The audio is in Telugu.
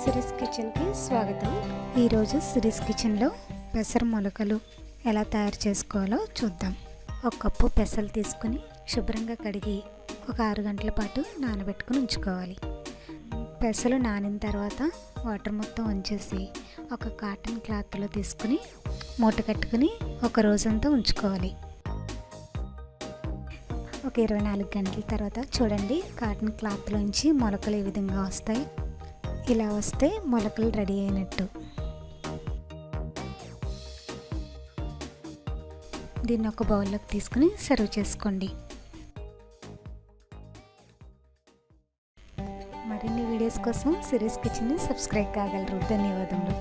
సిరీస్ కిచెన్కి స్వాగతం. ఈరోజు సిరీస్ కిచెన్లో పెసర మొలకలు ఎలా తయారు చేసుకోవాలో చూద్దాం. ఒక కప్పు పెసలు తీసుకుని శుభ్రంగా కడిగి ఒక 6 గంటల పాటు నానబెట్టుకుని ఉంచుకోవాలి. పెసలు నానిన తర్వాత వాటర్ మొత్తం వంచేసి ఒక కాటన్ క్లాత్లో తీసుకుని మూట కట్టుకుని ఒక రోజంతా ఉంచుకోవాలి. ఒక 24 గంటల తర్వాత చూడండి, కాటన్ క్లాత్లోంచి మొలకలు ఈ విధంగా వస్తాయి. ఇలా వస్తే మొలకలు రెడీ అయినట్టు. దీన్ని ఒక బౌల్లోకి తీసుకుని సర్వ్ చేసుకోండి. మరిన్ని వీడియోస్ కోసం సిరీస్ కిచెన్ని సబ్స్క్రైబ్ కాగలరు. ధన్యవాదములు.